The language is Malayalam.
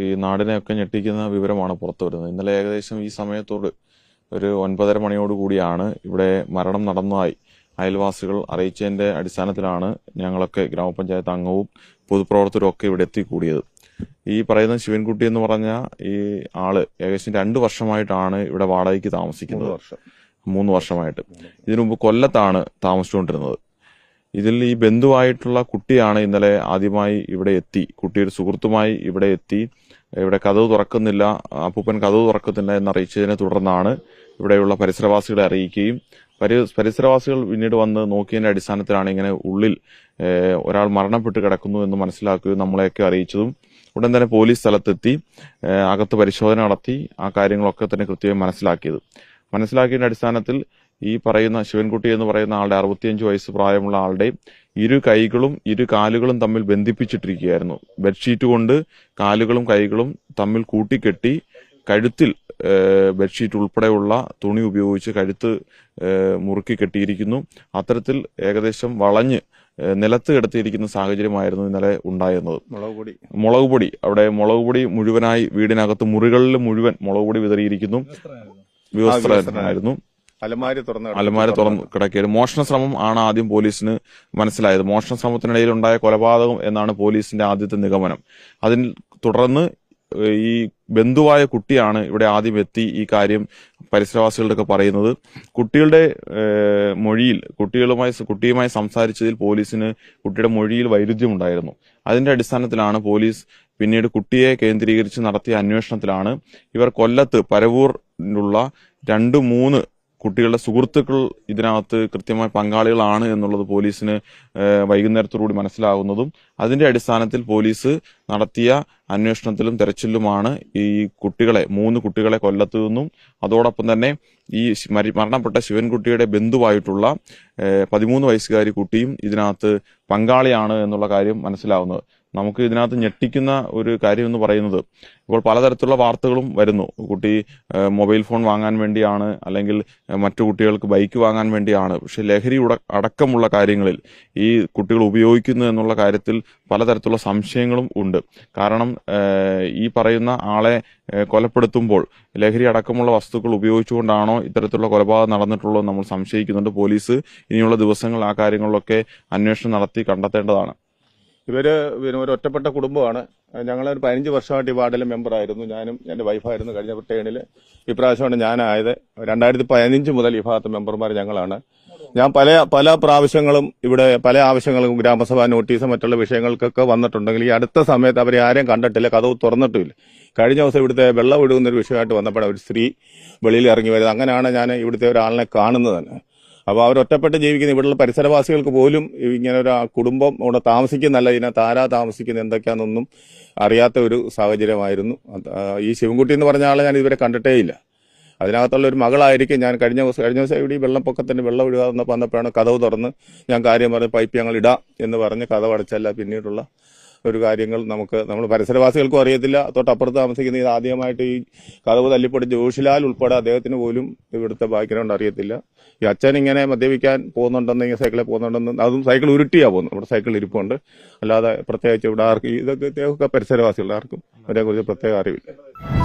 ഈ നാടിനെയൊക്കെ ഞെട്ടിക്കുന്ന വിവരമാണ് പുറത്തു വരുന്നത്. ഇന്നലെ ഏകദേശം ഈ സമയത്തോട് ഒരു 9:30 മണിയോടുകൂടിയാണ് ഇവിടെ മരണം നടന്നതായി അയൽവാസികൾ അറിയിച്ചതിന്റെ അടിസ്ഥാനത്തിലാണ് ഞങ്ങളൊക്കെ ഗ്രാമപഞ്ചായത്ത് അംഗവും പൊതുപ്രവർത്തകരും ഒക്കെ ഇവിടെ എത്തിക്കൂടിയത്. ഈ പറയുന്ന ശിവൻകുട്ടി എന്ന് പറഞ്ഞ ഈ ആള് ഏകദേശം 2 വർഷമായിട്ടാണ് ഇവിടെ വാടകയ്ക്ക് താമസിക്കുന്നത്. 3 വർഷമായിട്ട്. ഇതിനു മുമ്പ് കൊല്ലത്താണ് താമസിച്ചുകൊണ്ടിരുന്നത്. ഇതിൽ ഈ ബന്ധുവായിട്ടുള്ള കുട്ടിയാണ് ഇന്നലെ ആദ്യമായി ഇവിടെ എത്തി. കുട്ടിയുടെ സുഹൃത്തുമായി ഇവിടെ എത്തി. ഇവിടെ കതവ് തുറക്കുന്നില്ല, അപ്പൂപ്പൻ കതവ് തുറക്കുന്നില്ല എന്നറിയിച്ചതിനെ തുടർന്നാണ് ഇവിടെയുള്ള പരിസരവാസികളെ അറിയിക്കുകയും പരിസരവാസികൾ പിന്നീട് വന്ന് നോക്കിയതിന്റെ അടിസ്ഥാനത്തിലാണ് ഇങ്ങനെ ഉള്ളിൽ ഒരാൾ മരണപ്പെട്ട് കിടക്കുന്നു എന്ന് മനസ്സിലാക്കുകയും നമ്മളെയൊക്കെ അറിയിച്ചതും ഉടൻ തന്നെ പോലീസ് സ്ഥലത്തെത്തി അകത്ത് പരിശോധന നടത്തി ആ കാര്യങ്ങളൊക്കെ തന്നെ കൃത്യമായി മനസ്സിലാക്കിയതിന്റെ അടിസ്ഥാനത്തിൽ ഈ പറയുന്ന ശിവൻകുട്ടി എന്ന് പറയുന്ന ആളുടെ 65 വയസ്സ് പ്രായമുള്ള ആളുടെ 2 കൈകളും 2 കാലുകളും തമ്മിൽ ബന്ധിപ്പിച്ചിട്ടിരിക്കുകയായിരുന്നു. ബെഡ്ഷീറ്റ് കൊണ്ട് കാലുകളും കൈകളും തമ്മിൽ കൂട്ടിക്കെട്ടി കഴുത്തിൽ ബെഡ്ഷീറ്റ് ഉൾപ്പെടെയുള്ള തുണി ഉപയോഗിച്ച് കഴുത്ത് മുറുക്കി കെട്ടിയിരിക്കുന്നു. അത്തരത്തിൽ ഏകദേശം വളഞ്ഞ് നിലത്ത് കിടത്തിയിരിക്കുന്ന സാഹചര്യമായിരുന്നു ഇന്നലെ ഉണ്ടായിരുന്നത്. മുളക് പൊടി അവിടെ മുളക് പൊടി മുഴുവനായി വീടിനകത്ത് മുറികളിൽ മുഴുവൻ മുളക് പൊടി വിതറിയിരിക്കുന്നു. വിവസ്ത്രനായിരുന്നു. അലമാരി തുറന്ന് കിടക്കുകയായിരുന്നു. മോഷണ ശ്രമം ആണ് ആദ്യം പോലീസിന് മനസ്സിലായത്. മോഷണ ശ്രമത്തിനിടയിൽ ഉണ്ടായ കൊലപാതകം എന്നാണ് പോലീസിന്റെ ആദ്യത്തെ നിഗമനം. അതിൽ തുടർന്ന് ഈ ബന്ധുവായ കുട്ടിയാണ് ഇവിടെ ആദ്യം എത്തി ഈ കാര്യം പരിസരവാസികളുടെ പറയുന്നത്. കുട്ടിയുടെ മൊഴിയിൽ കുട്ടിയുമായി സംസാരിച്ചതിൽ പോലീസിന് കുട്ടിയുടെ മൊഴിയിൽ വൈരുദ്ധ്യമുണ്ടായിരുന്നു. അതിന്റെ അടിസ്ഥാനത്തിലാണ് പോലീസ് പിന്നീട് കുട്ടിയെ കേന്ദ്രീകരിച്ച് നടത്തിയ അന്വേഷണത്തിലാണ് ഇവർ കൊല്ലത്ത് പരവൂരിലുള്ള 2-3 കുട്ടികളുടെ സുഹൃത്തുക്കൾ ഇതിനകത്ത് കൃത്യമായി പങ്കാളികളാണ് എന്നുള്ളത് പോലീസിന് വൈകുന്നേരത്തോടുകൂടി മനസ്സിലാകുന്നതും അതിന്റെ അടിസ്ഥാനത്തിൽ പോലീസ് നടത്തിയ അന്വേഷണത്തിലും തെരച്ചിലുമാണ് ഈ 3 കുട്ടികളെ കൊല്ലത്തു നിന്നും അതോടൊപ്പം തന്നെ ഈ മരണപ്പെട്ട ശിവൻകുട്ടിയുടെ ബന്ധുവായിട്ടുള്ള 13 വയസ്സുകാരി കുട്ടിയും ഇതിനകത്ത് പങ്കാളിയാണ് എന്നുള്ള കാര്യം മനസ്സിലാവുന്നത്. നമുക്ക് ഇതിനകത്ത് ഞെട്ടിക്കുന്ന ഒരു കാര്യം എന്ന് പറയുന്നത് ഇപ്പോൾ പലതരത്തിലുള്ള വാർത്തകളും വരുന്നു. കുട്ടി മൊബൈൽ ഫോൺ വാങ്ങാൻ വേണ്ടിയാണ്, അല്ലെങ്കിൽ മറ്റു കുട്ടികൾക്ക് ബൈക്ക് വാങ്ങാൻ വേണ്ടിയാണ്. പക്ഷെ ലഹരി അടക്കമുള്ള കാര്യങ്ങളിൽ ഈ കുട്ടികൾ ഉപയോഗിക്കുന്നു എന്നുള്ള കാര്യത്തിൽ പലതരത്തിലുള്ള സംശയങ്ങളും ഉണ്ട്. കാരണം ഈ പറയുന്ന ആളെ കൊലപ്പെടുത്തുമ്പോൾ ലഹരി അടക്കമുള്ള വസ്തുക്കൾ ഉപയോഗിച്ചുകൊണ്ടാണോ ഇത്തരത്തിലുള്ള കൊലപാതകം നടന്നിട്ടുള്ളത് നമ്മൾ സംശയിക്കുന്നുണ്ട്. പോലീസ് ഇനിയുള്ള ദിവസങ്ങൾ ആ കാര്യങ്ങളിലൊക്കെ അന്വേഷണം നടത്തി കണ്ടെത്തേണ്ടതാണ്. ഇവര് ഒരു ഒറ്റപ്പെട്ട കുടുംബമാണ്. ഞങ്ങളൊരു 15 വർഷമായിട്ട് ഈ വാർഡിലെ മെമ്പറായിരുന്നു. ഞാനും എന്റെ വൈഫായിരുന്നു. കഴിഞ്ഞ ടേണിൽ ഇപ്രാവശ്യമാണ് ഞാനായത്. 2015 മുതൽ ഈ ഭാഗത്ത് മെമ്പർമാർ ഞങ്ങളാണ്. ഞാൻ പല പ്രാവശ്യങ്ങളും ഇവിടെ പല ആവശ്യങ്ങളും ഗ്രാമസഭാ നോട്ടീസ് മറ്റുള്ള വിഷയങ്ങൾക്കൊക്കെ വന്നിട്ടുണ്ടെങ്കിൽ ഈ അടുത്ത സമയത്ത് അവരെ ആരെയും കണ്ടിട്ടില്ല, കതവ് തുറന്നിട്ടുമില്ല. കഴിഞ്ഞ ദിവസം ഇവിടുത്തെ വെള്ളം ഒഴുകുന്നൊരു വിഷയമായിട്ട് വന്നപ്പോഴാണ് ഒരു സ്ത്രീ വെളിയിൽ ഇറങ്ങി വരുന്നത്. അങ്ങനെയാണ് ഞാൻ ഇവിടുത്തെ ഒരാളിനെ കാണുന്നത് തന്നെ. അപ്പോൾ അവരൊറ്റപ്പെട്ട് ജീവിക്കുന്ന ഇവിടെയുള്ള പരിസരവാസികൾക്ക് പോലും ഇങ്ങനെ ഒരു കുടുംബം ഇവിടെ താമസിക്കുന്നല്ല, ഇതിനകത്ത് ആരാ താമസിക്കുന്നത് എന്തൊക്കെയാണെന്നൊന്നും അറിയാത്ത ഒരു സാഹചര്യമായിരുന്നു. ഈ ശിവൻകുട്ടി എന്ന് പറഞ്ഞ ആളെ ഞാൻ ഇതുവരെ കണ്ടിട്ടേ ഇല്ല. അതിനകത്തുള്ള ഒരു മകളായിരിക്കും. ഞാൻ കഴിഞ്ഞ ദിവസം ഇവിടെ ഈ വെള്ളപ്പൊക്കത്തിന് വെള്ളം ഒഴുകാതെ വന്നപ്പോഴാണ് കതവ് തുറന്ന് ഞാൻ കാര്യം പറഞ്ഞ് പൈപ്പ് ഞങ്ങൾ ഇടാം എന്ന് പറഞ്ഞ് കതവ് അടച്ചല്ല പിന്നീടുള്ള ഒരു കാര്യങ്ങൾ നമ്മൾ പരിസരവാസികൾക്കും അറിയത്തില്ല. തൊട്ടപ്പുറത്ത് താമസിക്കുന്ന ഇത് ആദ്യമായിട്ട് ഈ കതവ് തല്ലിപ്പൊടി ജോഷിലാൽ ഉൾപ്പെടെ അദ്ദേഹത്തിന് പോലും ഇവിടുത്തെ ബാക്ക്ഗ്രൗണ്ട് അറിയത്തില്ല. ഈ അച്ഛൻ ഇങ്ങനെ മദ്യപിക്കാൻ പോകുന്നുണ്ടെന്നെങ്കിൽ സൈക്കിളിൽ പോകുന്നുണ്ടെന്ന്, അതും സൈക്കിൾ ഉരുട്ടിയാ പോകുന്നു. ഇവിടെ സൈക്കിൾ ഇരിപ്പുണ്ട്. അല്ലാതെ പ്രത്യേകിച്ച് ഇവിടെ ആർക്കും ഇതൊക്കെ പരിസരവാസികളുടെ ആർക്കും അതിനെക്കുറിച്ച് പ്രത്യേക അറിവില്ല.